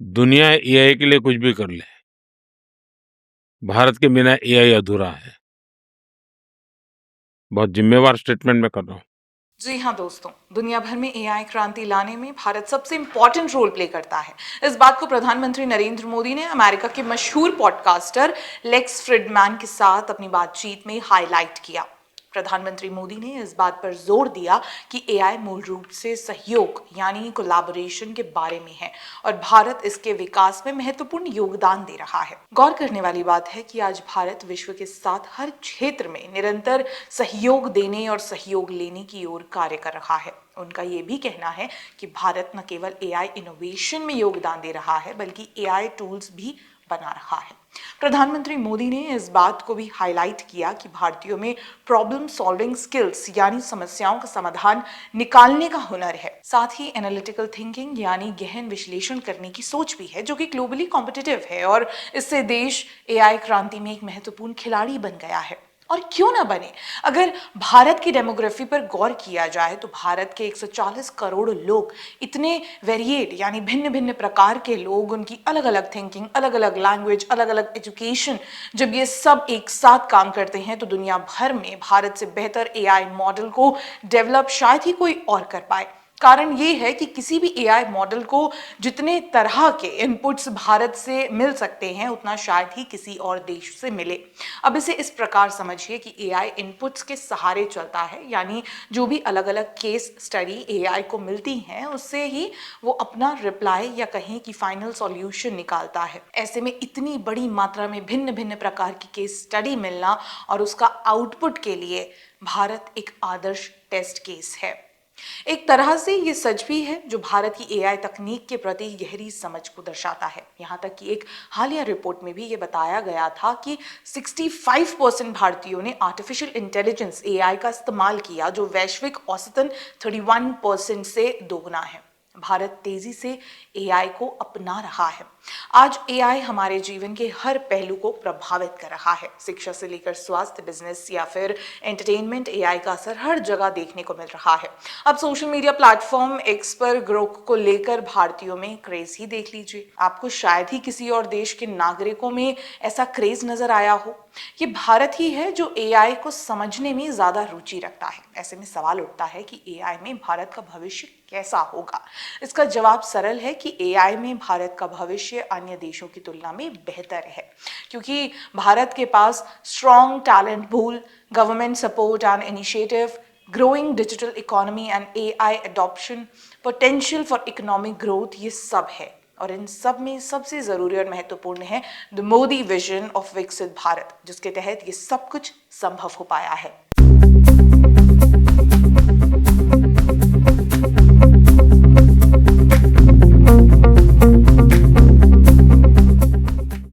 दुनिया एआई के लिए कुछ भी कर ले, भारत के बिना एआई अधूरा है। बहुत ज़िम्मेवार स्टेटमेंट मैं कर रहा हूँ। जी हाँ दोस्तों, दुनिया भर में एआई क्रांति लाने में भारत सबसे इम्पोर्टेंट रोल प्ले करता है। इस बात को प्रधानमंत्री नरेंद्र मोदी ने अमेरिका के मशहूर पॉडकास्टर लेक्स फ्रिडमैन के साथ अपनी बातचीत में हाईलाइट किया। प्रधानमंत्री मोदी ने इस बात पर जोर दिया कि एआई मूल रूप से सहयोग यानी कोलैबोरेशन के बारे में है और भारत इसके विकास में महत्वपूर्ण योगदान दे रहा है। गौर करने वाली बात है कि आज भारत विश्व के साथ हर क्षेत्र में निरंतर सहयोग देने और सहयोग लेने की ओर कार्य कर रहा है। उनका ये भी कहना है कि भारत न केवल एआई इनोवेशन में योगदान दे रहा है बल्कि एआई टूल्स भी बना रहा है। प्रधानमंत्री मोदी ने इस बात को भी हाईलाइट किया कि भारतीयों में प्रॉब्लम सॉल्विंग स्किल्स यानी समस्याओं का समाधान निकालने का हुनर है। साथ ही एनालिटिकल थिंकिंग यानी गहन विश्लेषण करने की सोच भी है, जो कि ग्लोबली कॉम्पिटिटिव है और इससे देश एआई क्रांति में एक महत्वपूर्ण खिलाड़ी बन गया है। और क्यों ना बने। अगर भारत की डेमोग्राफी पर गौर किया जाए तो भारत के 140 करोड़ लोग इतने वेरिएट यानी भिन्न भिन्न प्रकार के लोग, उनकी अलग अलग थिंकिंग, अलग अलग लैंग्वेज, अलग अलग एजुकेशन, जब ये सब एक साथ काम करते हैं तो दुनिया भर में भारत से बेहतर एआई मॉडल को डेवलप शायद ही कोई और कर पाए। कारण ये है कि किसी भी एआई मॉडल को जितने तरह के इनपुट्स भारत से मिल सकते हैं उतना शायद ही किसी और देश से मिले। अब इसे इस प्रकार समझिए कि एआई इनपुट्स के सहारे चलता है, यानी जो भी अलग अलग केस स्टडी एआई को मिलती हैं उससे ही वो अपना रिप्लाई या कहें कि फाइनल सॉल्यूशन निकालता है। ऐसे में इतनी बड़ी मात्रा में भिन्न भिन्न प्रकार की केस स्टडी मिलना और उसका आउटपुट के लिए भारत एक आदर्श टेस्ट केस है। एक तरह से ये सच भी है, जो भारत की एआई तकनीक के प्रति गहरी समझ को दर्शाता है। यहाँ तक कि एक हालिया रिपोर्ट में भी ये बताया गया था कि 65% भारतीयों ने आर्टिफिशियल इंटेलिजेंस एआई का इस्तेमाल किया, जो वैश्विक औसतन 31% से दोगुना है। भारत तेजी से एआई को अपना रहा है। आज एआई हमारे जीवन के हर पहलू को प्रभावित कर रहा है। शिक्षा से लेकर स्वास्थ्य, बिजनेस या फिर एंटरटेनमेंट, एआई का असर हर जगह देखने को मिल रहा है। अब सोशल मीडिया प्लेटफॉर्म एक्स पर ग्रोथ को लेकर भारतीयों में क्रेज ही देख लीजिए। आपको शायद ही किसी और देश के नागरिकों में ऐसा क्रेज नजर आया हो। ये भारत ही है जो एआई को समझने में ज्यादा रुचि रखता है। ऐसे में सवाल उठता है कि एआई में भारत का भविष्य कैसा होगा। इसका जवाब सरल है कि एआई में भारत का भविष्य अन्य देशों की तुलना में बेहतर है, क्योंकि भारत के पास strong talent pool, government support and initiative, growing digital economy and AI adoption, potential for economic growth, ये सब है। और इन सब में सबसे जरूरी और महत्वपूर्ण है द मोदी विजन ऑफ विकसित भारत, जिसके तहत ये सब कुछ संभव हो पाया है।